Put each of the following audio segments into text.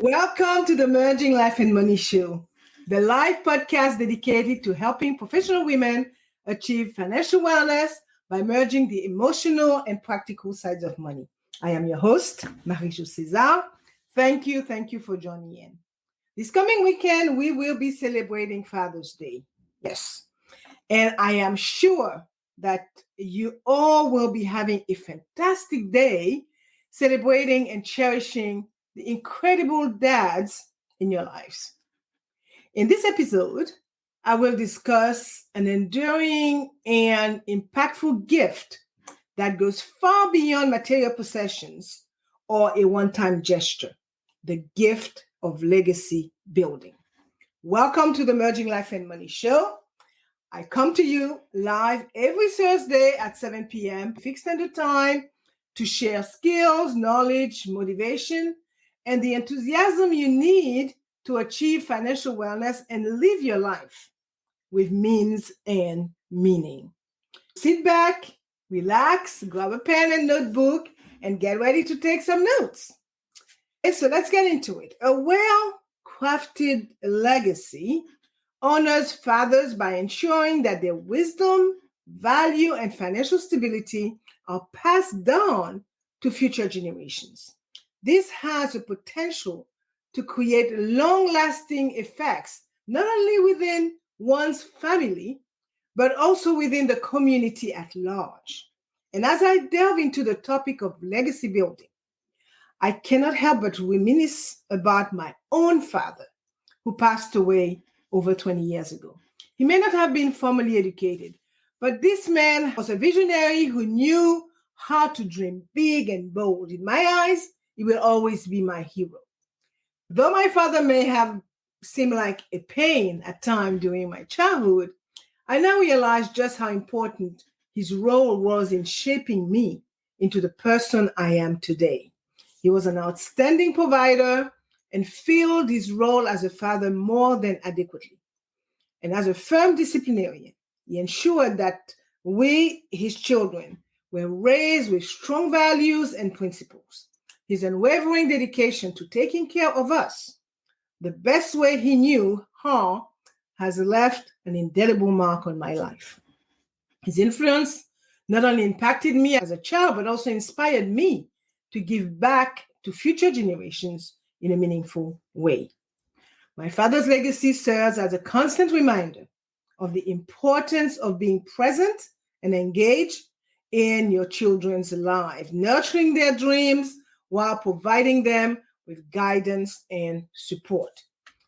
Welcome to the Merging Life and Money Show, the live podcast dedicated to helping professional women achieve financial wellness by merging the emotional and practical sides of money. I am your host, Marie-Jo César. Thank you for joining in. This coming weekend, we will be celebrating Father's Day. Yes. And I am sure that you all will be having a fantastic day celebrating and cherishing the incredible dads in your lives. In this episode, I will discuss an enduring and impactful gift that goes far beyond material possessions or a one-time gesture, the gift of legacy building. Welcome to the Merging Life and Money Show. I come to you live every Thursday at 7 p.m. fixed standard time to share skills, knowledge, motivation, and the enthusiasm you need to achieve financial wellness and live your life with means and meaning. Sit back, relax, grab a pen and notebook, and get ready to take some notes. Okay, so let's get into it. A well-crafted legacy honors fathers by ensuring that their wisdom, value, and financial stability are passed down to future generations. This has the potential to create long-lasting effects, not only within one's family, but also within the community at large. And as I delve into the topic of legacy building, I cannot help but reminisce about my own father, who passed away over 20 years ago. He may not have been formally educated, but this man was a visionary who knew how to dream big and bold. In my eyes, he will always be my hero. Though my father may have seemed like a pain at times during my childhood, I now realize just how important his role was in shaping me into the person I am today. He was an outstanding provider and filled his role as a father more than adequately. And as a firm disciplinarian, he ensured that we, his children, were raised with strong values and principles. His unwavering dedication to taking care of us, the best way he knew how, has left an indelible mark on my life. His influence not only impacted me as a child, but also inspired me to give back to future generations in a meaningful way. My father's legacy serves as a constant reminder of the importance of being present and engaged in your children's lives, nurturing their dreams while providing them with guidance and support.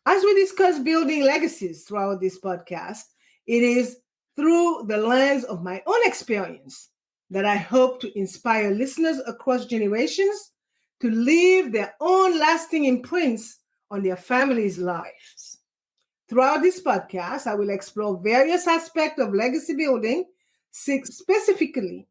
As we discuss building legacies throughout this podcast, it is through the lens of my own experience that I hope to inspire listeners across generations to leave their own lasting imprints on their families' lives. Throughout this podcast, I will explore various aspects of legacy building, specifically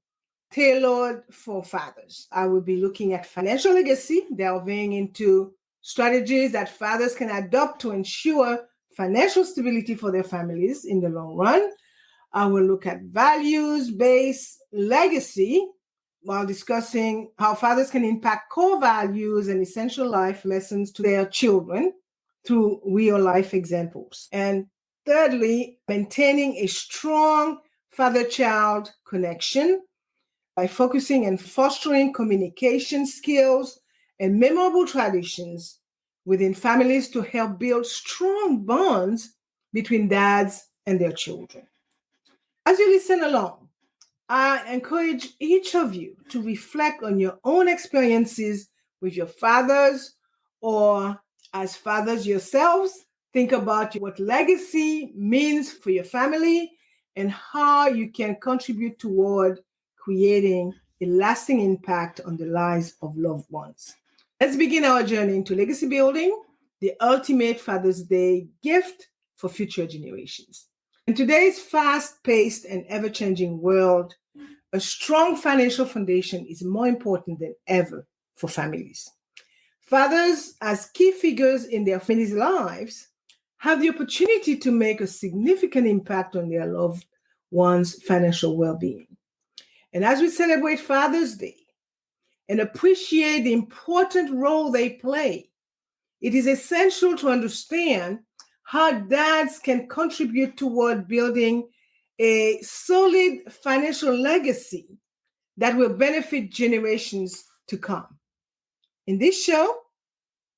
tailored for fathers. I will be looking at financial legacy, delving into strategies that fathers can adopt to ensure financial stability for their families in the long run. I will look at values-based legacy while discussing how fathers can impact core values and essential life lessons to their children through real-life examples. And thirdly, maintaining a strong father-child connection by focusing and fostering communication skills and memorable traditions within families to help build strong bonds between dads and their children. As you listen along, I encourage each of you to reflect on your own experiences with your fathers, or as fathers yourselves, think about what legacy means for your family and how you can contribute toward creating a lasting impact on the lives of loved ones. Let's begin our journey into legacy building, the ultimate Father's Day gift for future generations. In today's fast-paced and ever-changing world, a strong financial foundation is more important than ever for families. Fathers, as key figures in their families' lives, have the opportunity to make a significant impact on their loved ones' financial well-being. And as we celebrate Father's Day and appreciate the important role they play it is essential to understand how dads can contribute toward building a solid financial legacy that will benefit generations to come. In this show,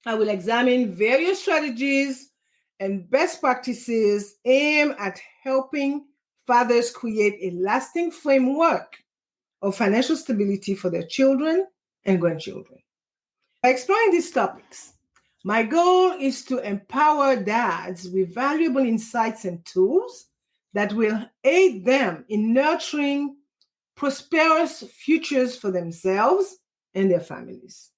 I will examine various strategies and best practices aimed at helping fathers create a lasting framework of financial stability for their children and grandchildren. By exploring these topics, my goal is to empower dads with valuable insights and tools that will aid them in nurturing prosperous futures for themselves and their families.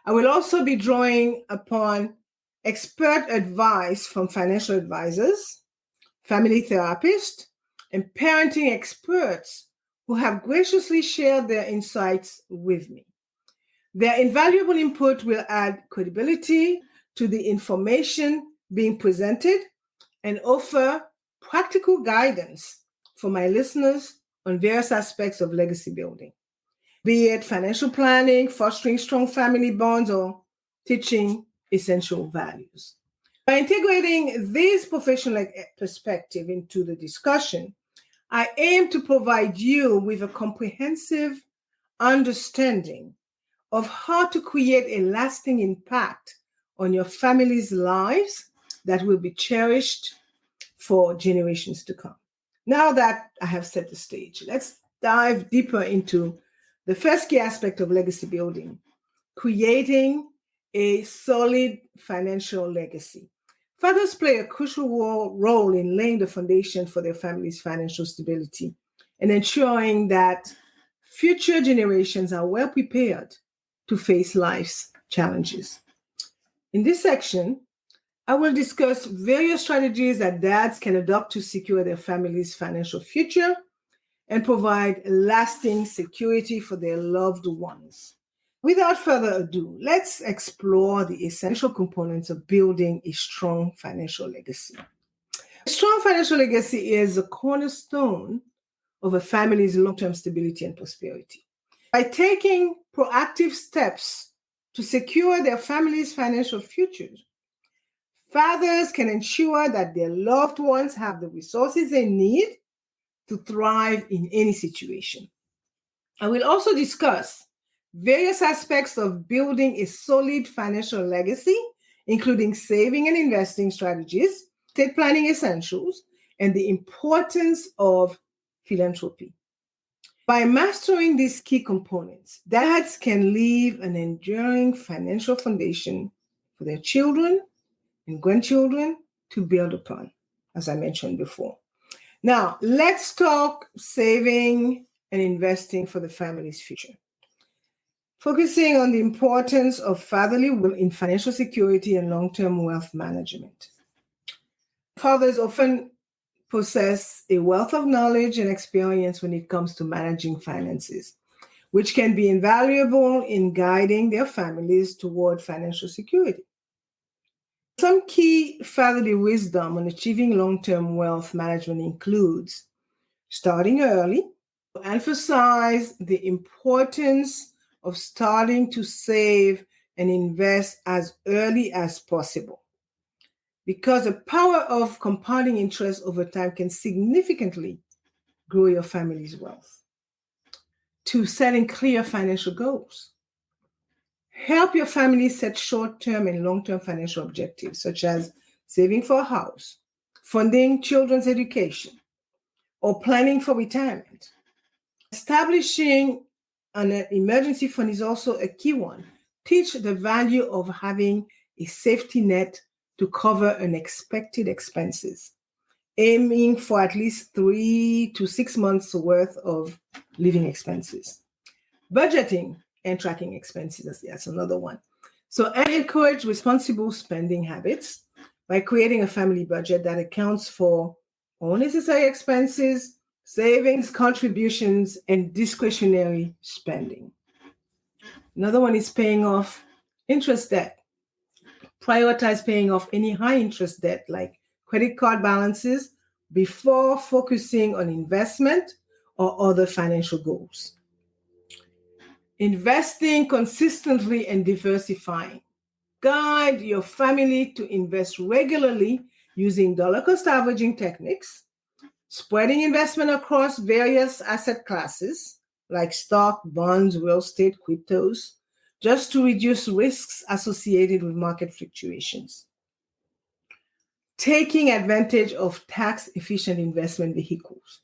I will also be drawing upon expert advice from financial advisors, family therapists, and parenting experts who have graciously shared their insights with me. Their invaluable input will add credibility to the information being presented and offer practical guidance for my listeners on various aspects of legacy building, be it financial planning, fostering strong family bonds, or teaching essential values. By integrating this professional perspective into the discussion, I aim to provide you with a comprehensive understanding of how to create a lasting impact on your family's lives that will be cherished for generations to come. Now that I have set the stage, let's dive deeper into the first key aspect of legacy building, creating a solid financial legacy. Fathers play a crucial role in laying the foundation for their family's financial stability and ensuring that future generations are well prepared to face life's challenges. In this section, I will discuss various strategies that dads can adopt to secure their family's financial future and provide lasting security for their loved ones. Without further ado, let's explore the essential components of building a strong financial legacy. A strong financial legacy is a cornerstone of a family's long-term stability and prosperity. By taking proactive steps to secure their family's financial futures, fathers can ensure that their loved ones have the resources they need to thrive in any situation. I will also discuss various aspects of building a solid financial legacy, including saving and investing strategies, estate planning essentials, and the importance of philanthropy. By mastering these key components, dads can leave an enduring financial foundation for their children and grandchildren to build upon, as I mentioned before. Now, let's talk saving and investing for the family's future. Focusing on the importance of fatherly will in financial security and long-term wealth management. Fathers often possess a wealth of knowledge and experience when it comes to managing finances, which can be invaluable in guiding their families toward financial security. Some key fatherly wisdom on achieving long-term wealth management includes starting early, emphasize the importance of starting to save and invest as early as possible, because the power of compounding interest over time can significantly grow your family's wealth. 2, setting clear financial goals. Help your family set short-term and long-term financial objectives, such as saving for a house, funding children's education, or planning for retirement. Establishing an emergency fund is also a key one. Teach the value of having a safety net to cover unexpected expenses, aiming for at least 3 to 6 months worth of living expenses. Budgeting and tracking expenses, that's another one. So, and encourage responsible spending habits by creating a family budget that accounts for all necessary expenses, savings, contributions, and discretionary spending. Another one is paying off interest debt. Prioritize paying off any high interest debt like credit card balances before focusing on investment or other financial goals. Investing consistently and diversifying. Guide your family to invest regularly using dollar cost averaging techniques, spreading investment across various asset classes like stock, bonds, real estate, cryptos, just to reduce risks associated with market fluctuations. Taking advantage of tax-efficient investment vehicles.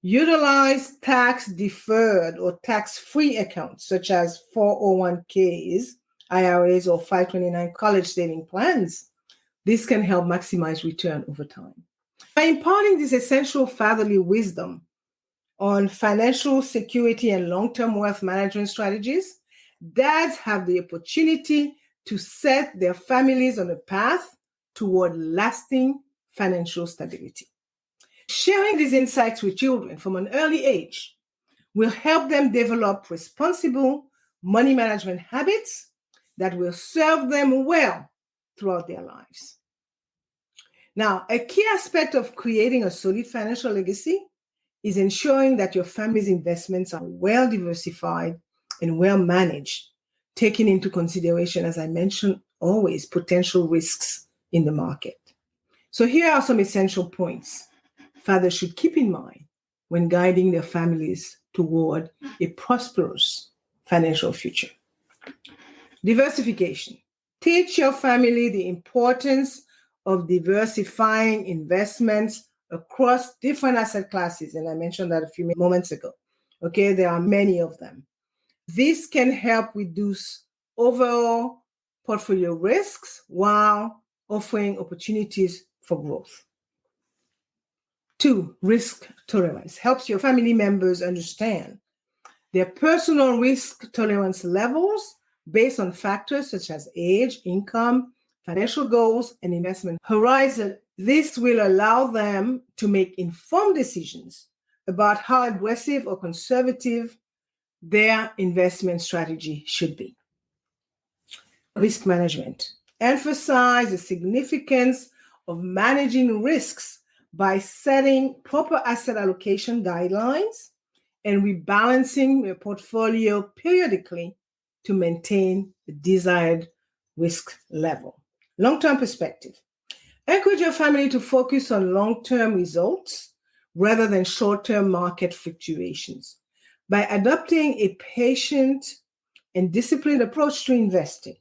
Utilize tax-deferred or tax-free accounts such as 401ks, IRAs, or 529 college saving plans. This can help maximize return over time. By imparting this essential fatherly wisdom on financial security and long-term wealth management strategies, dads have the opportunity to set their families on a path toward lasting financial stability. Sharing these insights with children from an early age will help them develop responsible money management habits that will serve them well throughout their lives. Now, a key aspect of creating a solid financial legacy is ensuring that your family's investments are well diversified and well managed, taking into consideration, as I mentioned, always potential risks in the market. So here are some essential points fathers should keep in mind when guiding their families toward a prosperous financial future. Diversification. Teach your family the importance of diversifying investments across different asset classes. And I mentioned that a few moments ago. Okay, there are many of them. This can help reduce overall portfolio risks while offering opportunities for growth. 2, risk tolerance. Helps your family members understand their personal risk tolerance levels based on factors such as age, income, financial goals, and investment horizon. This will allow them to make informed decisions about how aggressive or conservative their investment strategy should be. Risk management. Emphasize the significance of managing risks by setting proper asset allocation guidelines and rebalancing your portfolio periodically to maintain the desired risk level. Long-term perspective. Encourage your family to focus on long-term results rather than short-term market fluctuations. By adopting a patient and disciplined approach to investing,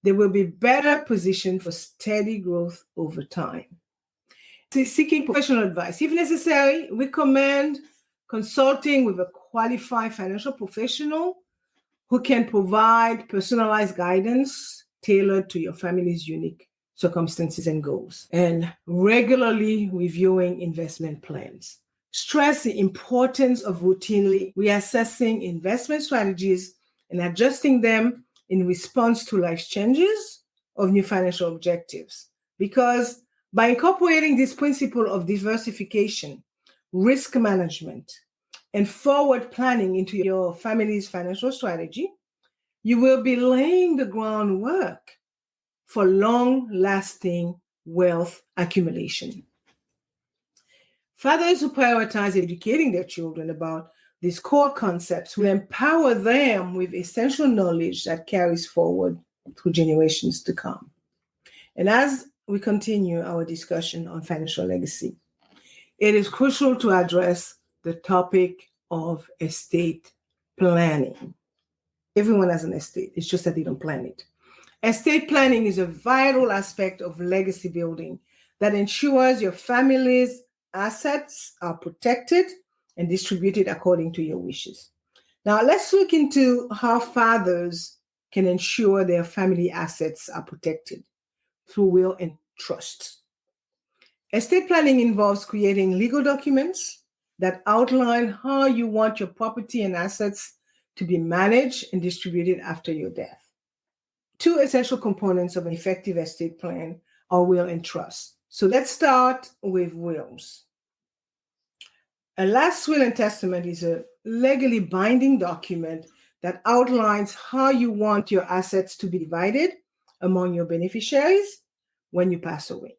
they will be better positioned for steady growth over time. Seeking professional advice. If necessary, recommend consulting with a qualified financial professional who can provide personalized guidance tailored to your family's unique circumstances and goals. And regularly reviewing investment plans. Stress the importance of routinely reassessing investment strategies and adjusting them in response to life changes of new financial objectives. Because by incorporating this principle of diversification, risk management, and forward planning into your family's financial strategy, you will be laying the groundwork for long-lasting wealth accumulation. Fathers who prioritize educating their children about these core concepts will empower them with essential knowledge that carries forward through generations to come. And as we continue our discussion on financial legacy, it is crucial to address the topic of estate planning. Everyone has an estate, it's just that they don't plan it. Estate planning is a vital aspect of legacy building that ensures your family's assets are protected and distributed according to your wishes. Now, let's look into how fathers can ensure their family assets are protected through will and trust. Estate planning involves creating legal documents that outline how you want your property and assets to be managed and distributed after your death. 2 essential components of an effective estate plan are will and trust. So let's start with wills. A last will and testament is a legally binding document that outlines how you want your assets to be divided among your beneficiaries when you pass away.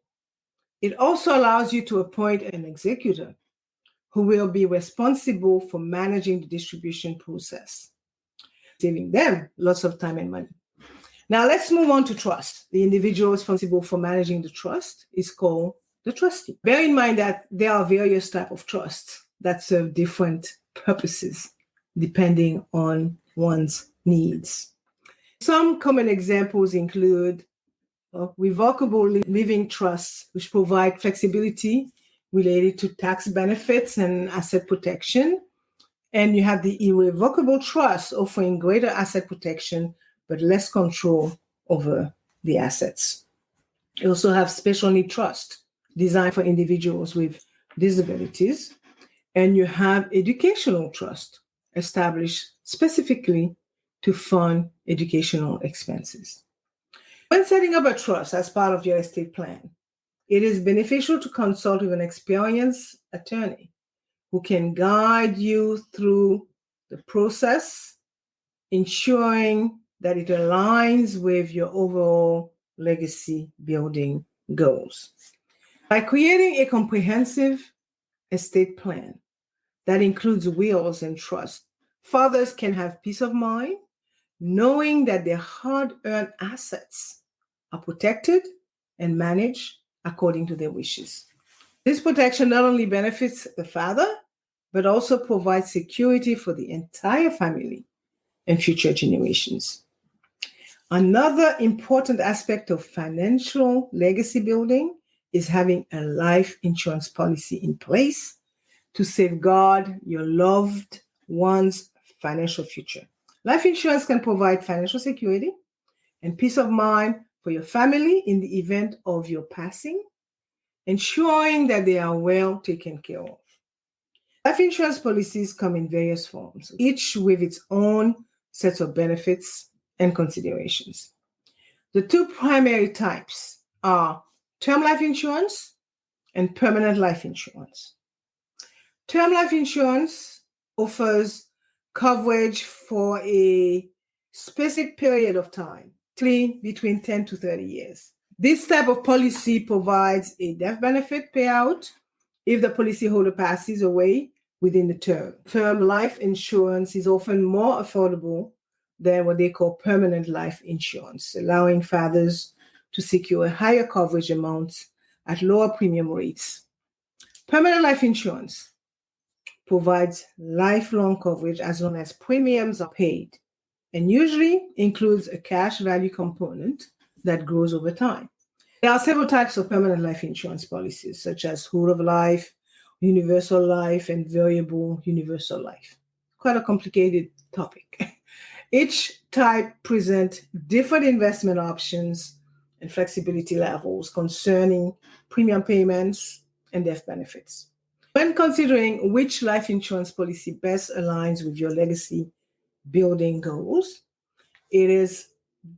It also allows you to appoint an executor who will be responsible for managing the distribution process, saving them lots of time and money. Now let's move on to trust. The individual responsible for managing the trust is called the trustee. Bear in mind that there are various types of trusts that serve different purposes depending on one's needs. Some common examples include revocable living trusts, which provide flexibility related to tax benefits and asset protection. And you have the irrevocable trust offering greater asset protection but less control over the assets. You also have special need trust designed for individuals with disabilities. And you have educational trust established specifically to fund educational expenses. When setting up a trust as part of your estate plan, it is beneficial to consult with an experienced attorney who can guide you through the process, ensuring that it aligns with your overall legacy building goals. By creating a comprehensive estate plan that includes wills and trust, fathers can have peace of mind knowing that their hard-earned assets are protected and managed according to their wishes. This protection not only benefits the father, but also provides security for the entire family and future generations. Another important aspect of financial legacy building is having a life insurance policy in place to safeguard your loved one's financial future. Life insurance can provide financial security and peace of mind for your family in the event of your passing, ensuring that they are well taken care of. Life insurance policies come in various forms, each with its own sets of benefits and considerations. The two primary types are term life insurance and permanent life insurance. Term life insurance offers coverage for a specific period of time, typically between 10 to 30 years. This type of policy provides a death benefit payout if the policyholder passes away within the term. Term life insurance is often more affordable than what they call permanent life insurance, allowing fathers to secure higher coverage amounts at lower premium rates. Permanent life insurance provides lifelong coverage as long as premiums are paid, and usually includes a cash value component that grows over time. There are several types of permanent life insurance policies, such as whole of life, universal life, and variable universal life. Quite a complicated topic. Each type presents different investment options and flexibility levels concerning premium payments and death benefits. When considering which life insurance policy best aligns with your legacy building goals, it is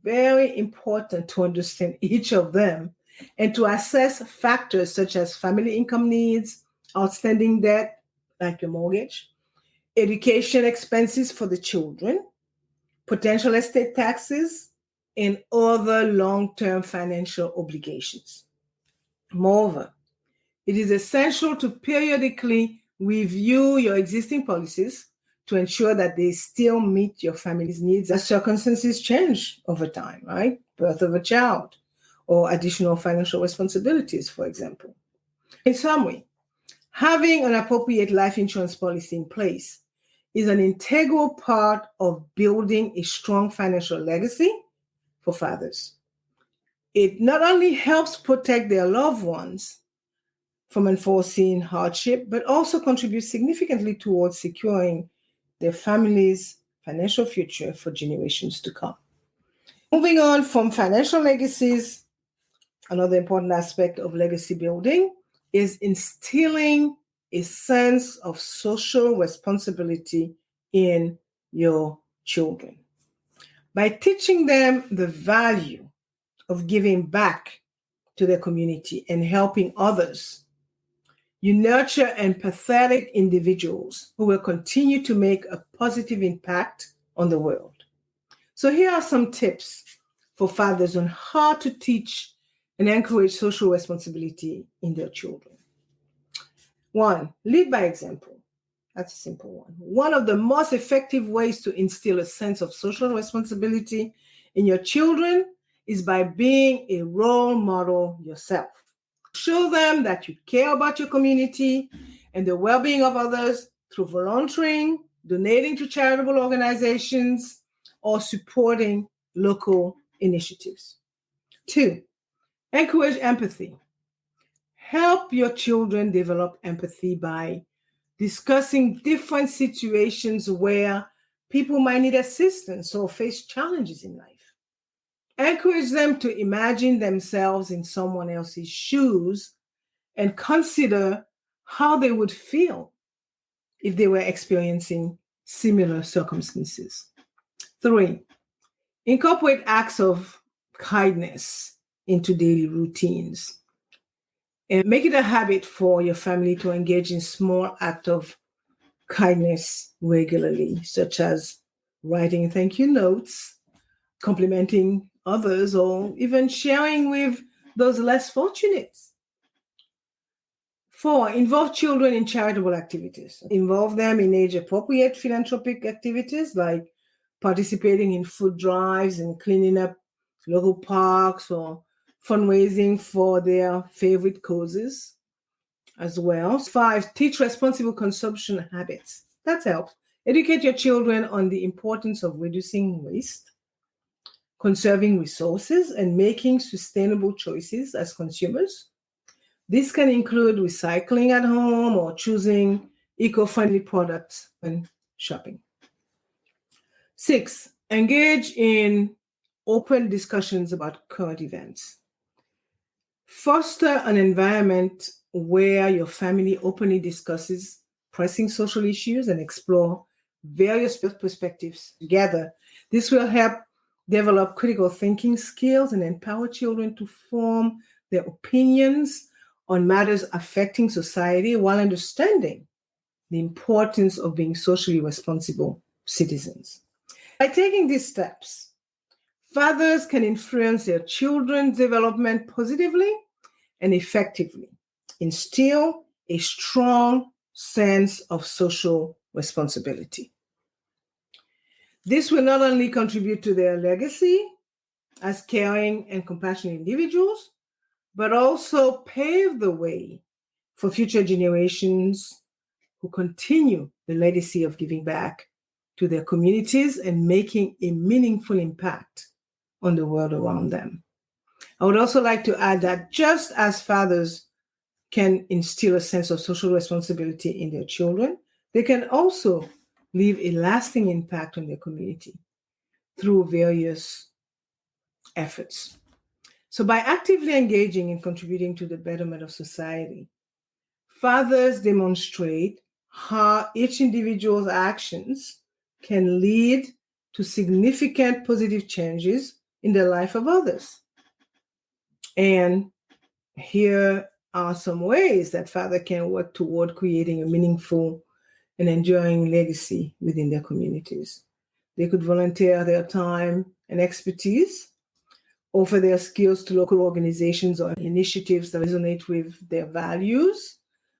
very important to understand each of them and to assess factors such as family income needs, outstanding debt, like your mortgage, education expenses for the children, potential estate taxes, and other long-term financial obligations. Moreover, it is essential to periodically review your existing policies to ensure that they still meet your family's needs as circumstances change over time, right? Birth of a child or additional financial responsibilities, for example. In summary, having an appropriate life insurance policy in place is an integral part of building a strong financial legacy for fathers. It not only helps protect their loved ones from unforeseen hardship, but also contributes significantly towards securing their family's financial future for generations to come. Moving on from financial legacies, another important aspect of legacy building is instilling a sense of social responsibility in your children. By teaching them the value of giving back to their community and helping others, you nurture empathetic individuals who will continue to make a positive impact on the world. So here are some tips for fathers on how to teach and encourage social responsibility in their children. 1, lead by example. That's a simple one. One of the most effective ways to instill a sense of social responsibility in your children is by being a role model yourself. Show them that you care about your community and the well-being of others through volunteering, donating to charitable organizations, or supporting local initiatives. 2, encourage empathy. Help your children develop empathy by discussing different situations where people might need assistance or face challenges in life. Encourage them to imagine themselves in someone else's shoes and consider how they would feel if they were experiencing similar circumstances. 3, incorporate acts of kindness into daily routines. And make it a habit for your family to engage in small acts of kindness regularly, such as writing thank you notes, complimenting others, or even sharing with those less fortunate. 4, involve children in charitable activities. Involve them in age-appropriate philanthropic activities like participating in food drives and cleaning up local parks or fundraising for their favorite causes as well. 5, teach responsible consumption habits. That helps. Educate your children on the importance of reducing waste, conserving resources, and making sustainable choices as consumers. This can include recycling at home or choosing eco-friendly products when shopping. 6, engage in open discussions about current events. Foster an environment where your family openly discusses pressing social issues and explore various perspectives together. This will help develop critical thinking skills and empower children to form their opinions on matters affecting society while understanding the importance of being socially responsible citizens. By taking these steps, fathers can influence their children's development positively and effectively, instill a strong sense of social responsibility. This will not only contribute to their legacy as caring and compassionate individuals, but also pave the way for future generations who continue the legacy of giving back to their communities and making a meaningful impact on the world around them. I would also like to add that just as fathers can instill a sense of social responsibility in their children, they can also leave a lasting impact on their community through various efforts. So by actively engaging and contributing to the betterment of society, fathers demonstrate how each individual's actions can lead to significant positive changes in the life of others. And here are some ways that father can work toward creating a meaningful and enduring legacy within their communities. They could volunteer their time and expertise, offer their skills to local organizations or initiatives that resonate with their values.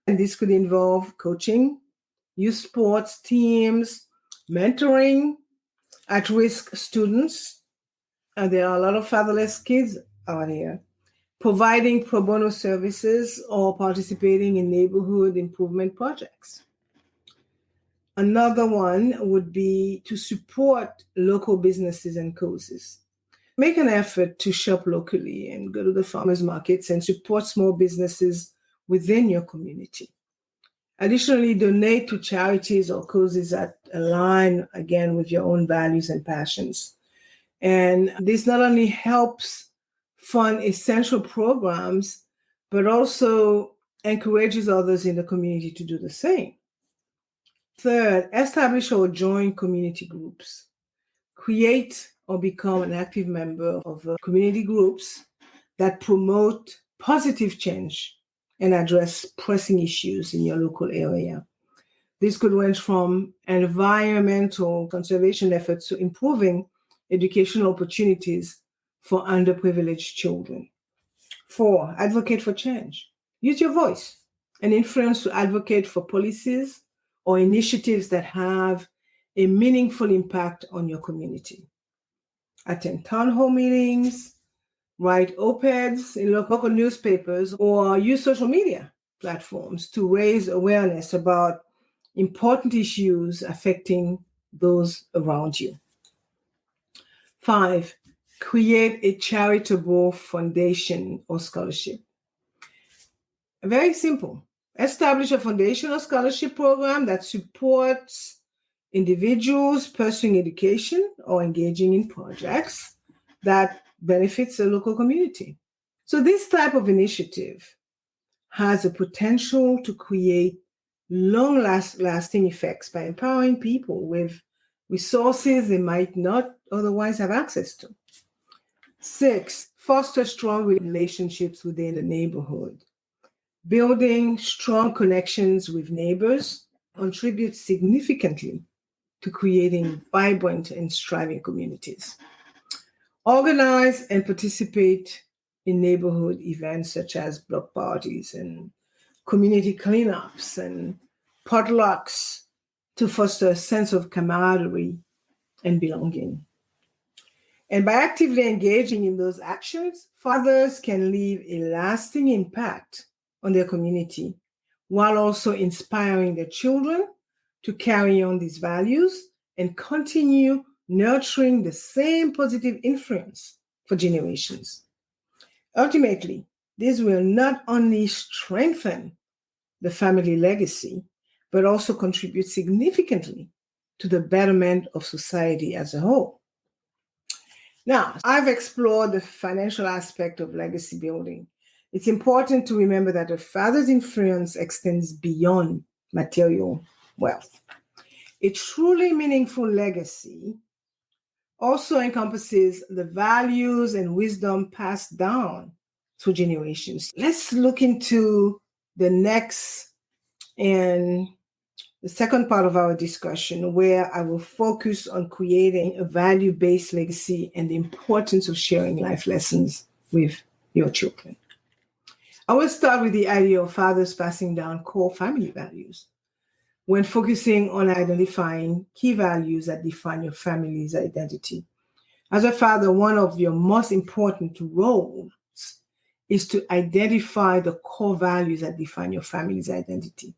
And this could involve coaching, youth sports teams, mentoring at-risk students. And there are a lot of fatherless kids out here. Providing pro bono services or participating in neighborhood improvement projects. Another one would be to support local businesses and causes. Make an effort to shop locally and go to the farmers markets and support small businesses within your community. Additionally, donate to charities or causes that align, again, with your own values and passions. And this not only helps fund essential programs, but also encourages others in the community to do the same. 3rd, establish or join community groups. Create or become an active member of community groups that promote positive change and address pressing issues in your local area. This could range from environmental conservation efforts to improving educational opportunities for underprivileged children. 4, advocate for change. Use your voice and influence to advocate for policies or initiatives that have a meaningful impact on your community. attend town hall meetings, write op-eds in local newspapers, or use social media platforms to raise awareness about important issues affecting those around you. 5, create a charitable foundation or scholarship. Very simple. Establish a foundation or scholarship program that supports individuals pursuing education or engaging in projects that benefits the local community. So this type of initiative has the potential to create long-lasting effects by empowering people with resources they might not otherwise have access to. 6, foster strong relationships within the neighborhood. Building strong connections with neighbors contributes significantly to creating vibrant and thriving communities. Organize and participate in neighborhood events such as block parties and community cleanups and potlucks to foster a sense of camaraderie and belonging. And by actively engaging in those actions, fathers can leave a lasting impact on their community while also inspiring their children to carry on these values and continue nurturing the same positive influence for generations. Ultimately, this will not only strengthen the family legacy, but also contribute significantly to the betterment of society as a whole. Now, I've explored the financial aspect of legacy building. It's important to remember that a father's influence extends beyond material wealth. A truly meaningful legacy also encompasses the values and wisdom passed down through generations. Let's look into the next and the second part of our discussion, where I will focus on creating a value-based legacy and the importance of sharing life lessons with your children. I will start with the idea of fathers passing down core family values when focusing on identifying key values that define your family's identity. As a father, one of your most important roles is to identify the core values that define your family's identity.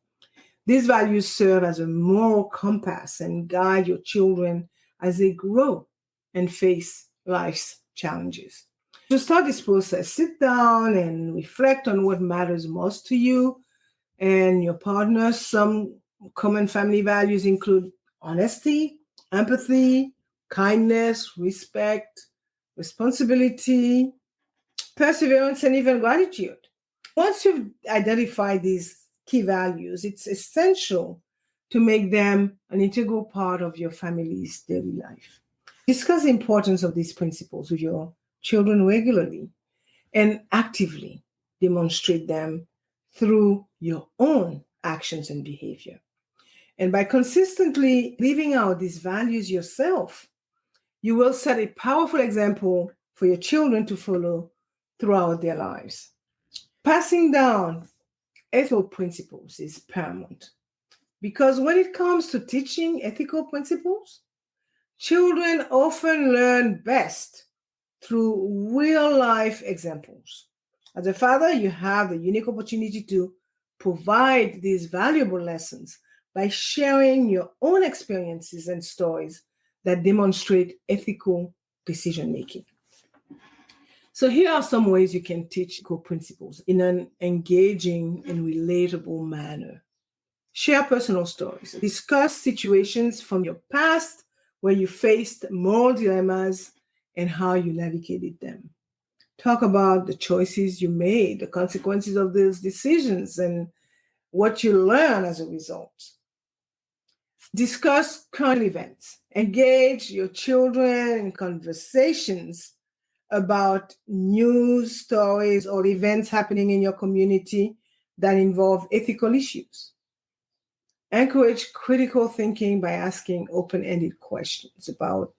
These values serve as a moral compass and guide your children as they grow and face life's challenges. To start this process, sit down and reflect on what matters most to you and your partner. Some common family values include honesty, empathy, kindness, respect, responsibility, perseverance, and even gratitude. Once you've identified these key values, it's essential to make them an integral part of your family's daily life. Discuss the importance of these principles with your children regularly and actively demonstrate them through your own actions and behavior. And by consistently living out these values yourself, you will set a powerful example for your children to follow throughout their lives. Passing down ethical principles is paramount because when it comes to teaching ethical principles, children often learn best through real-life examples. As a father, you have the unique opportunity to provide these valuable lessons by sharing your own experiences and stories that demonstrate ethical decision-making. So here are some ways you can teach core principles in an engaging and relatable manner. Share personal stories. Discuss situations from your past where you faced moral dilemmas and how you navigated them. Talk about the choices you made, the consequences of those decisions, and what you learn as a result. Discuss current events. Engage your children in conversations about news stories or events happening in your community that involve ethical issues. Encourage critical thinking by asking open-ended questions about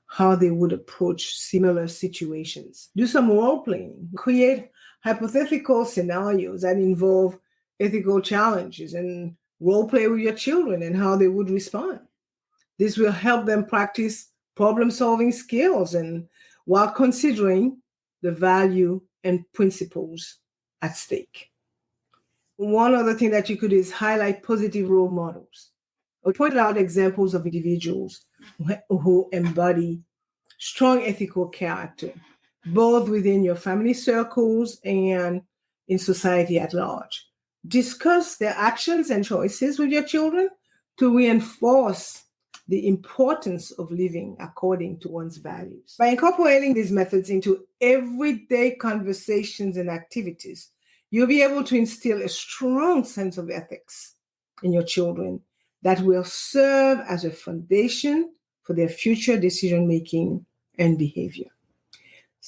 how they would approach similar situations. Do some role-playing. Create hypothetical scenarios that involve ethical challenges and role-play with your children and how they would respond. This will help them practice problem-solving skills and while considering the value and principles at stake. One other thing that you could do is highlight positive role models, or point out examples of individuals who embody strong ethical character, both within your family circles and in society at large. Discuss their actions and choices with your children to reinforce the importance of living according to one's values. By incorporating these methods into everyday conversations and activities, you'll be able to instill a strong sense of ethics in your children that will serve as a foundation for their future decision-making and behavior.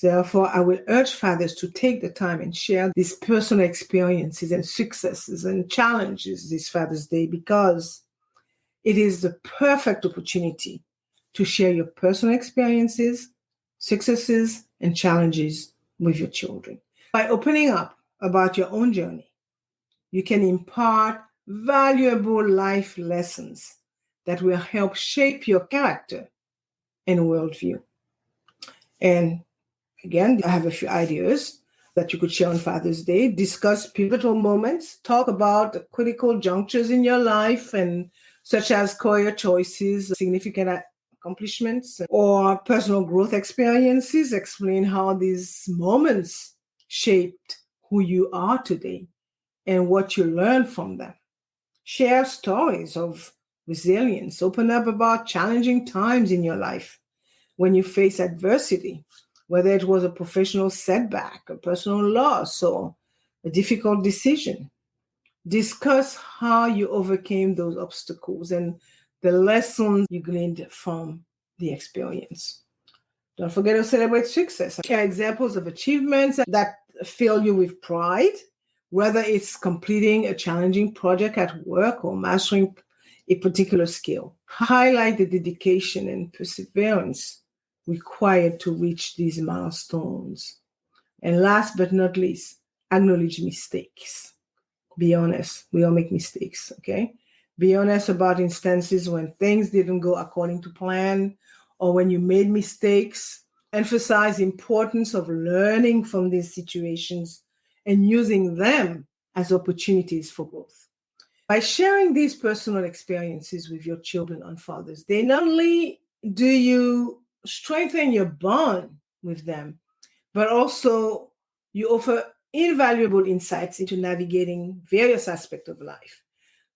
Therefore, I will urge fathers to take the time and share these personal experiences and successes and challenges this Father's Day, because it is the perfect opportunity to share your personal experiences, successes, and challenges with your children. By opening up about your own journey, you can impart valuable life lessons that will help shape your character and worldview. And again, I have a few ideas that you could share on Father's Day. Discuss pivotal moments. Talk about the critical junctures in your life, and such as career choices, significant accomplishments, or personal growth experiences. Explain how these moments shaped who you are today and what you learned from them. Share stories of resilience. Open up about challenging times in your life when you face adversity, whether it was a professional setback, a personal loss, or a difficult decision. Discuss how you overcame those obstacles and the lessons you gleaned from the experience. Don't forget to celebrate success. Share examples of achievements that fill you with pride, whether it's completing a challenging project at work or mastering a particular skill. Highlight the dedication and perseverance required to reach these milestones. And last but not least, acknowledge mistakes. Be honest. We all make mistakes, okay? Be honest about instances when things didn't go according to plan or when you made mistakes. Emphasize the importance of learning from these situations and using them as opportunities for growth. By sharing these personal experiences with your children on Father's Day, not only do you strengthen your bond with them, but also you offer invaluable insights into navigating various aspects of life.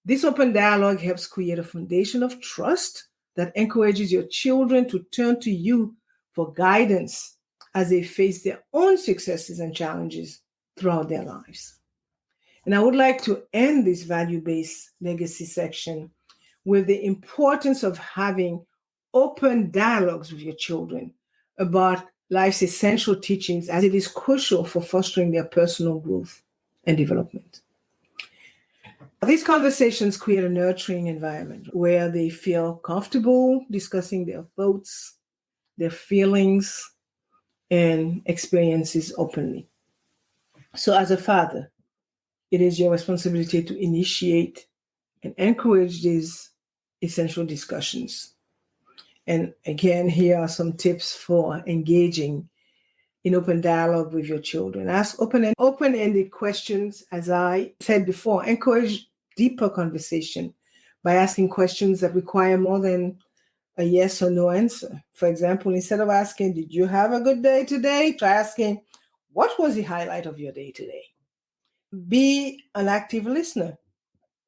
This open dialogue helps create a foundation of trust that encourages your children to turn to you for guidance as they face their own successes and challenges throughout their lives. And I would like to end this value-based legacy section with the importance of having open dialogues with your children about life's essential teachings, as it is crucial for fostering their personal growth and development. These conversations create a nurturing environment where they feel comfortable discussing their thoughts, their feelings, and experiences openly. So as a father, it is your responsibility to initiate and encourage these essential discussions. And again, here are some tips for engaging in open dialogue with your children. Ask open-ended questions. As I said before, encourage deeper conversation by asking questions that require more than a yes or no answer. For example, instead of asking, "Did you have a good day today?" try asking, "What was the highlight of your day today?" Be an active listener.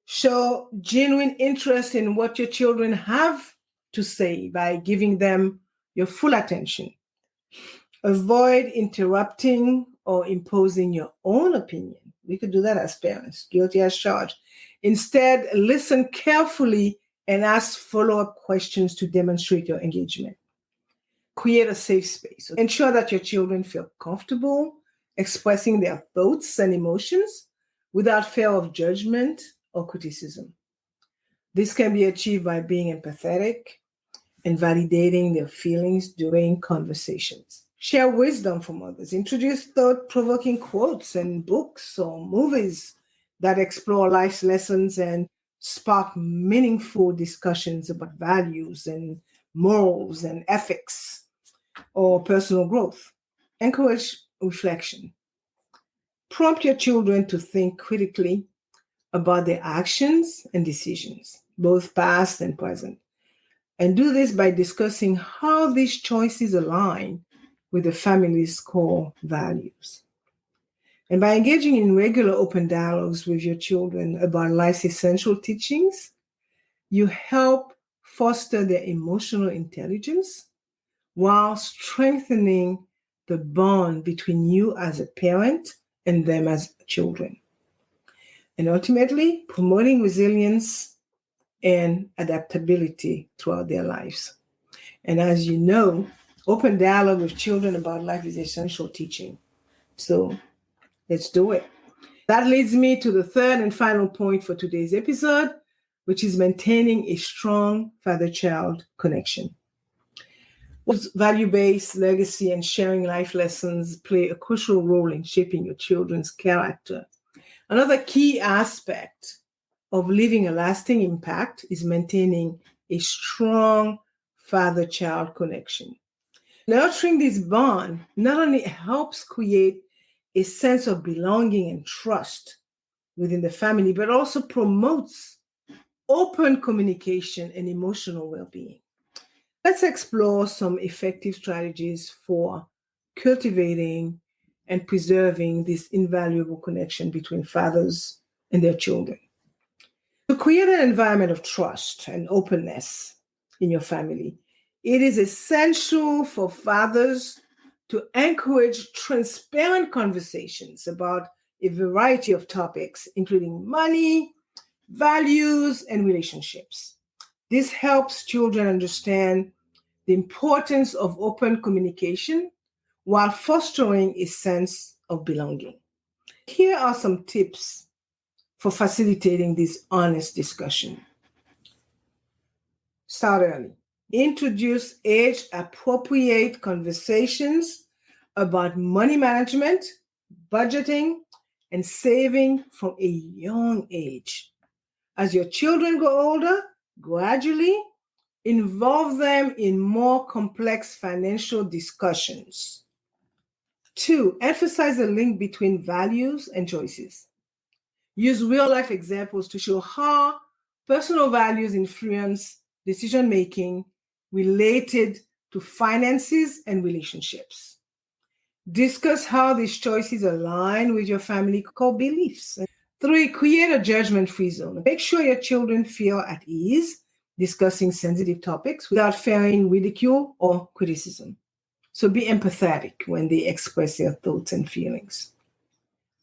Show genuine interest in what your children have to say by giving them your full attention. Avoid interrupting or imposing your own opinion. We could do that as parents, guilty as charged. Instead, listen carefully and ask follow-up questions to demonstrate your engagement. Create a safe space. Ensure that your children feel comfortable expressing their thoughts and emotions without fear of judgment or criticism. This can be achieved by being empathetic and validating their feelings during conversations. Share wisdom from others. Introduce thought-provoking quotes and books or movies that explore life's lessons and spark meaningful discussions about values and morals and ethics. or personal growth. Encourage reflection. Prompt your children to think critically about their actions and decisions, both past and present. And do this by discussing how these choices align with the family's core values. And by engaging in regular open dialogues with your children about life's essential teachings, you help foster their emotional intelligence while strengthening the bond between you as a parent and them as children. And ultimately, promoting resilience and adaptability throughout their lives. And as you know, open dialogue with children about life is essential teaching. So let's do it. That leads me to the third and final point for today's episode, which is maintaining a strong father-child connection. Value-based legacy and sharing life lessons play a crucial role in shaping your children's character. Another key aspect of leaving a lasting impact is maintaining a strong father-child connection. Nurturing this bond not only helps create a sense of belonging and trust within the family, but also promotes open communication and emotional well-being. Let's explore some effective strategies for cultivating and preserving this invaluable connection between fathers and their children. To create an environment of trust and openness in your family, it is essential for fathers to encourage transparent conversations about a variety of topics, including money, values, and relationships. This helps children understand the importance of open communication while fostering a sense of belonging. Here are some tips for facilitating this honest discussion. Start early. Introduce age-appropriate conversations about money management, budgeting, and saving from a young age. As your children grow older, gradually involve them in more complex financial discussions. 2, emphasize the link between values and choices. Use real-life examples to show how personal values influence decision-making related to finances and relationships. Discuss how these choices align with your family core beliefs. 3, create a judgment-free zone. Make sure your children feel at ease discussing sensitive topics without fearing ridicule or criticism. So be empathetic when they express their thoughts and feelings.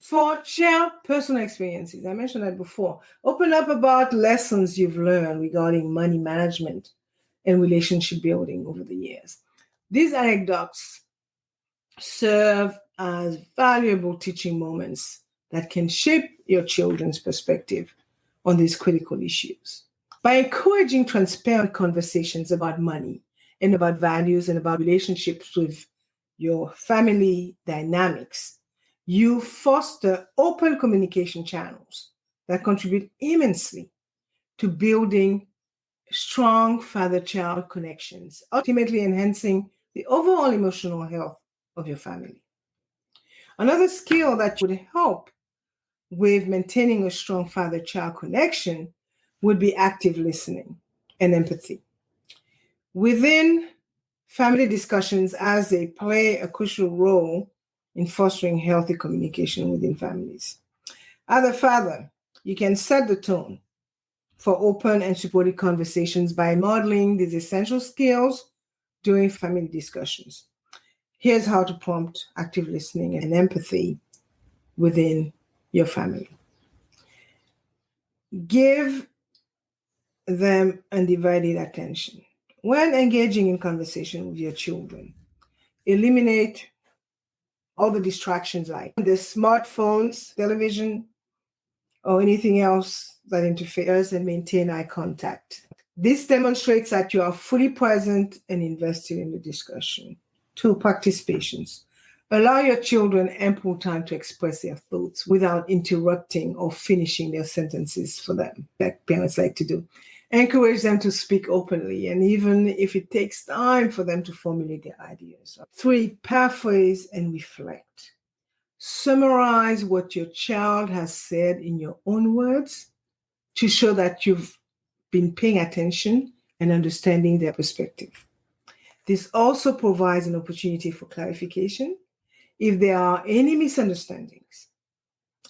4, share personal experiences. I mentioned that before. Open up about lessons you've learned regarding money management and relationship building over the years. These anecdotes serve as valuable teaching moments that can shape your children's perspective on these critical issues. By encouraging transparent conversations about money and about values and about relationships with your family dynamics, you foster open communication channels that contribute immensely to building strong father-child connections, ultimately enhancing the overall emotional health of your family. Another skill that would help with maintaining a strong father-child connection would be active listening and empathy. Within family discussions, as they play a crucial role in fostering healthy communication within families. As a father, you can set the tone for open and supportive conversations by modeling these essential skills during family discussions. Here's how to prompt active listening and empathy within your family. Give them undivided attention. When engaging in conversation with your children, eliminate all the distractions like the smartphones, television, or anything else that interferes, and maintain eye contact. This demonstrates that you are fully present and invested in the discussion. 2, practice patience. Allow your children ample time to express their thoughts without interrupting or finishing their sentences for them, like parents like to do. Encourage them to speak openly, and even if it takes time for them to formulate their ideas. 3, paraphrase and reflect. Summarize what your child has said in your own words to show that you've been paying attention and understanding their perspective. This also provides an opportunity for clarification if there are any misunderstandings.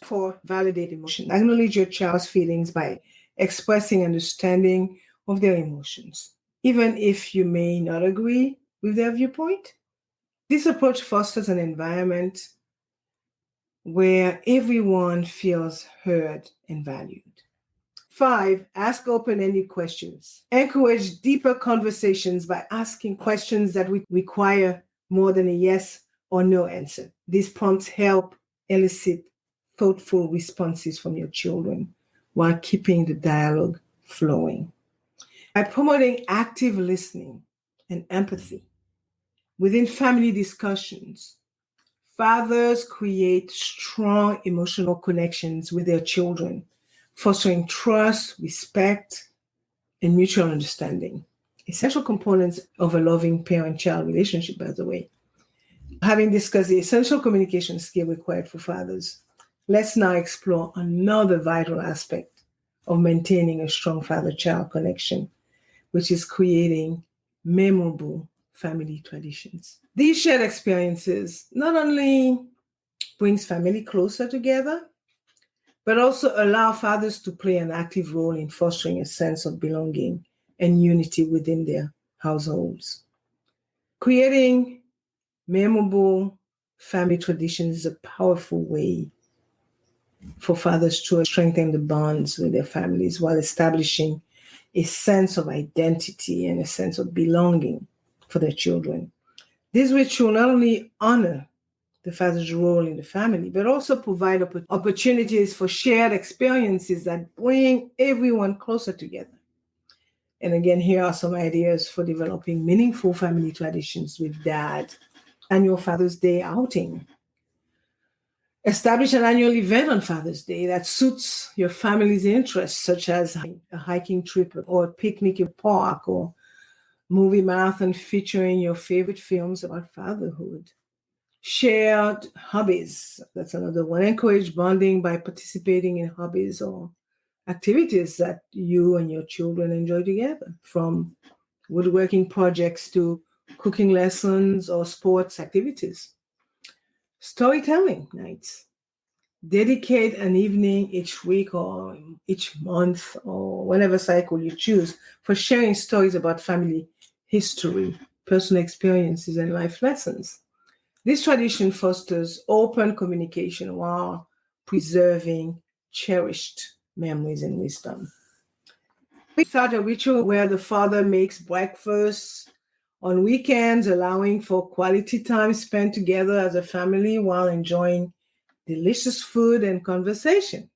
For validate emotion, acknowledge your child's feelings by expressing understanding of their emotions, even if you may not agree with their viewpoint. This approach fosters an environment where everyone feels heard and valued. 5, ask open-ended questions. Encourage deeper conversations by asking questions that require more than a yes or no answer. These prompts help elicit thoughtful responses from your children while keeping the dialogue flowing. By promoting active listening and empathy within family discussions, fathers create strong emotional connections with their children, fostering trust, respect, and mutual understanding. Essential components of a loving parent-child relationship, by the way. Having discussed the essential communication skill required for fathers, let's now explore another vital aspect of maintaining a strong father-child connection, which is creating memorable family traditions. These shared experiences not only brings family closer together, but also allow fathers to play an active role in fostering a sense of belonging and unity within their households. Creating memorable family traditions is a powerful way for fathers to strengthen the bonds with their families while establishing a sense of identity and a sense of belonging for their children. This ritual not only honor the father's role in the family, but also provide opportunities for shared experiences that bring everyone closer together. And again, here are some ideas for developing meaningful family traditions with dad. Annual Father's Day outing. Establish an annual event on Father's Day that suits your family's interests, such as a hiking trip or a picnic in a park or movie marathon featuring your favorite films about fatherhood. Shared hobbies. That's another one. Encourage bonding by participating in hobbies or activities that you and your children enjoy together, from woodworking projects to cooking lessons or sports activities. Storytelling nights. Dedicate an evening each week or each month or whatever cycle you choose for sharing stories about family history, personal experiences, and life lessons. This tradition fosters open communication while preserving cherished memories and wisdom. We start a ritual where the father makes breakfast on weekends, allowing for quality time spent together as a family while enjoying delicious food and conversation.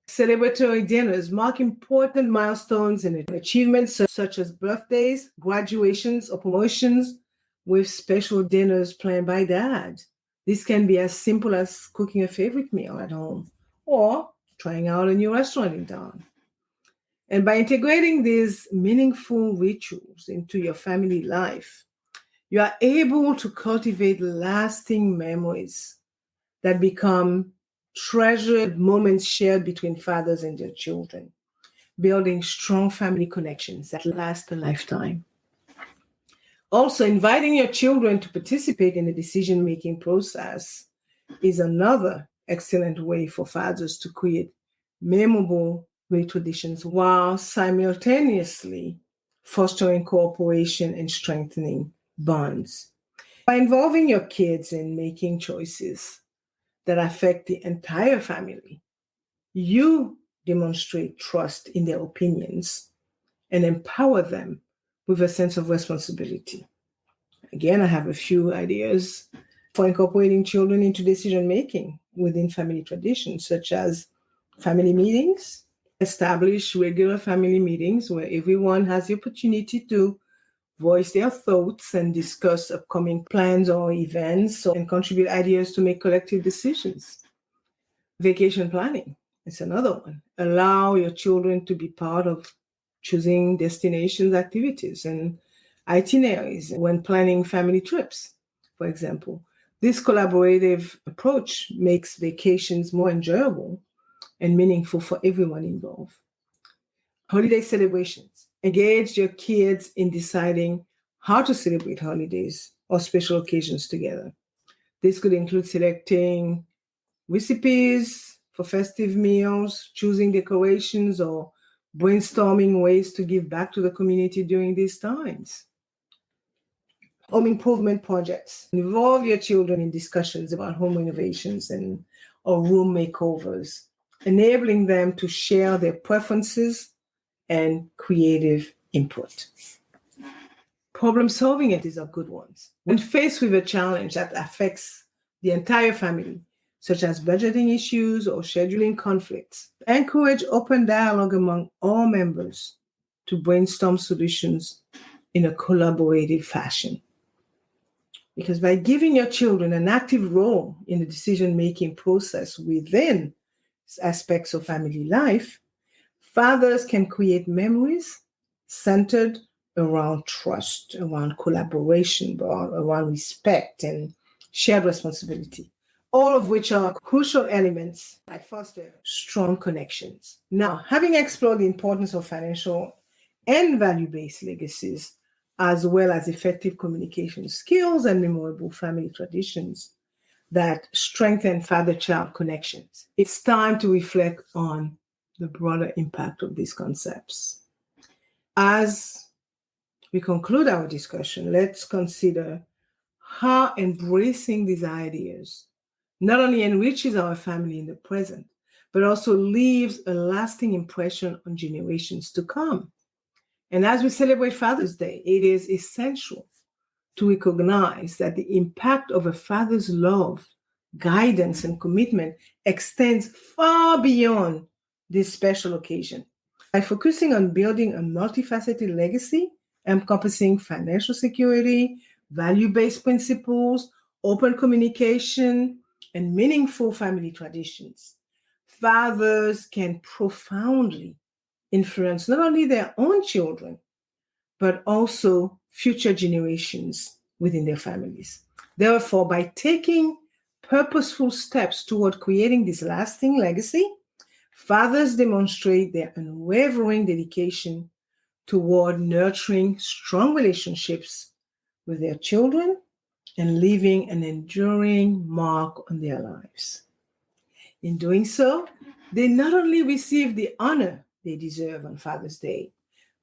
Celebratory dinners mark important milestones and achievements such as birthdays, graduations, or promotions, with special dinners planned by dad. This can be as simple as cooking a favorite meal at home or trying out a new restaurant in town. And by integrating these meaningful rituals into your family life, you are able to cultivate lasting memories that become treasured moments shared between fathers and their children, building strong family connections that last a lifetime. Also, inviting your children to participate in the decision-making process is another excellent way for fathers to create memorable traditions while simultaneously fostering cooperation and strengthening bonds. By involving your kids in making choices that affect the entire family, you demonstrate trust in their opinions and empower them with a sense of responsibility. Again, I have a few ideas for incorporating children into decision making within family traditions, such as family meetings. Establish regular family meetings where everyone has the opportunity to voice their thoughts and discuss upcoming plans or events and contribute ideas to make collective decisions. Vacation planning is another one. Allow your children to be part of choosing destinations, activities, and itineraries when planning family trips, for example. This collaborative approach makes vacations more enjoyable and meaningful for everyone involved. Holiday celebrations. Engage your kids in deciding how to celebrate holidays or special occasions together. This could include selecting recipes for festive meals, choosing decorations, or brainstorming ways to give back to the community during these times. Home improvement projects. Involve your children in discussions about home renovations or room makeovers, enabling them to share their preferences and creative input. Problem solving is of good ones. When faced with a challenge that affects the entire family, such as budgeting issues or scheduling conflicts, encourage open dialogue among all members to brainstorm solutions in a collaborative fashion. Because by giving your children an active role in the decision-making process within aspects of family life, fathers can create memories centered around trust, around collaboration, around respect and shared responsibility, all of which are crucial elements that foster strong connections. Now, having explored the importance of financial and value-based legacies, as well as effective communication skills and memorable family traditions that strengthen father-child connections, it's time to reflect on the broader impact of these concepts. As we conclude our discussion, let's consider how embracing these ideas not only enriches our family in the present, but also leaves a lasting impression on generations to come. And as we celebrate Father's Day, it is essential to recognize that the impact of a father's love, guidance, and commitment extends far beyond this special occasion. By focusing on building a multifaceted legacy encompassing financial security, value-based principles, open communication, and meaningful family traditions, fathers can profoundly influence not only their own children, but also future generations within their families. Therefore, by taking purposeful steps toward creating this lasting legacy, fathers demonstrate their unwavering dedication toward nurturing strong relationships with their children and leaving an enduring mark on their lives. In doing so, they not only receive the honor they deserve on Father's Day,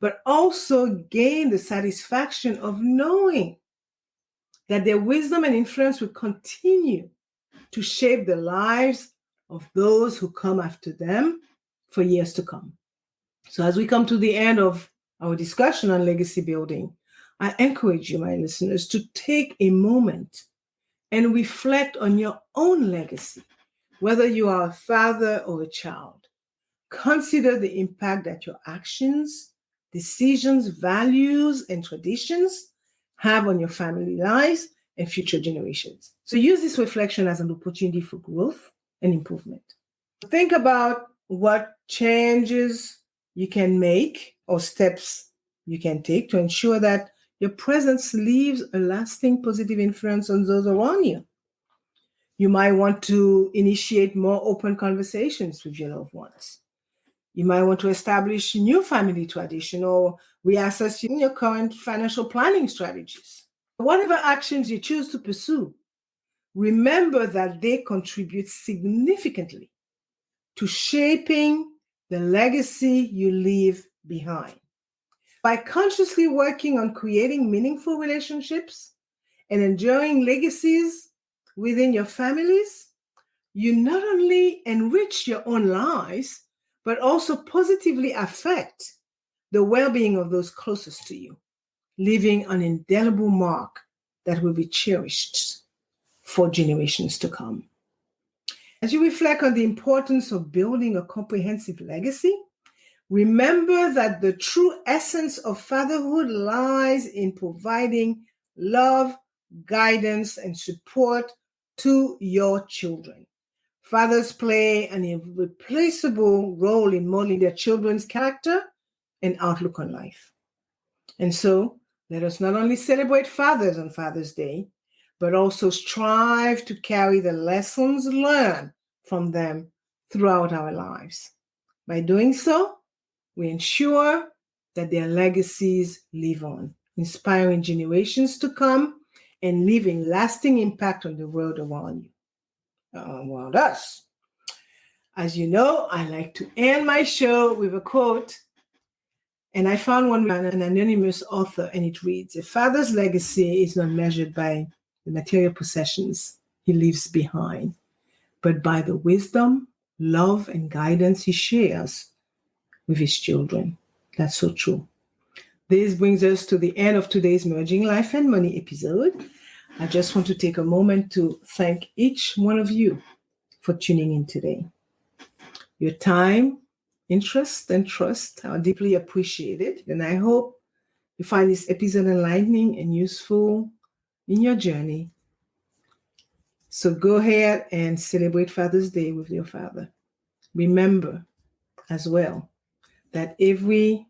but also gain the satisfaction of knowing that their wisdom and influence will continue to shape the lives of those who come after them for years to come. So as we come to the end of our discussion on legacy building, I encourage you, my listeners, to take a moment and reflect on your own legacy, whether you are a father or a child. Consider the impact that your actions, decisions, values, and traditions have on your family lives and future generations. So use this reflection as an opportunity for growth and improvement. Think about what changes you can make or steps you can take to ensure that your presence leaves a lasting positive influence on those around you. You might want to initiate more open conversations with your loved ones. You might want to establish new family tradition or reassess your current financial planning strategies. Whatever actions you choose to pursue, remember that they contribute significantly to shaping the legacy you leave behind. By consciously working on creating meaningful relationships and enduring legacies within your families, you not only enrich your own lives, but also positively affect the well-being of those closest to you, leaving an indelible mark that will be cherished for generations to come. As you reflect on the importance of building a comprehensive legacy, remember that the true essence of fatherhood lies in providing love, guidance, and support to your children. Fathers play an irreplaceable role in molding their children's character and outlook on life. And so let us not only celebrate fathers on Father's Day, but also strive to carry the lessons learned from them throughout our lives. By doing so, we ensure that their legacies live on, inspiring generations to come and leaving lasting impact on the world around you, around us. As you know, I like to end my show with a quote, and I found one by an anonymous author, and it reads, "A father's legacy is not measured by the material possessions he leaves behind, but by the wisdom, love, and guidance he shares with his children." That's so true. This brings us to the end of today's Merging Life and Money episode. I just want to take a moment to thank each one of you for tuning in today. Your time, interest, and trust are deeply appreciated, and I hope you find this episode enlightening and useful in your journey. So go ahead and celebrate Father's Day with your father. Remember as well that every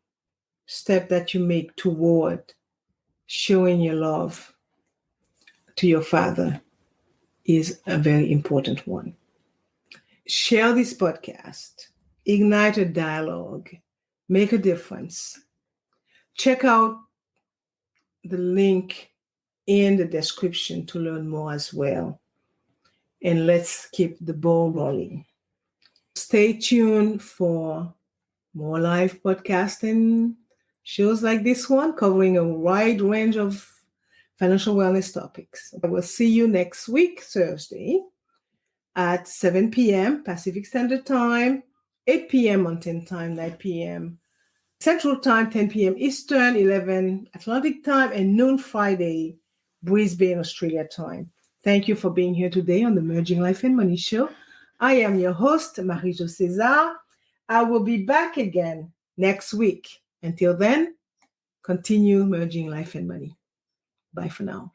step that you make toward showing your love to your father is a very important one. Share this podcast, ignite a dialogue, make a difference. Check out the link in the description to learn more as well. And let's keep the ball rolling. Stay tuned for more live podcasts and shows like this one, covering a wide range of financial wellness topics. I will see you next week, Thursday, at 7 p.m. Pacific Standard Time, 8 p.m. Mountain Time, 9 p.m. Central Time, 10 p.m. Eastern, 11 Atlantic Time, and noon Friday, Brisbane, Australia Time. Thank you for being here today on the Merging Life and Money Show. I am your host, Marie-Jo César. I will be back again next week. Until then, continue merging life and money. Bye for now.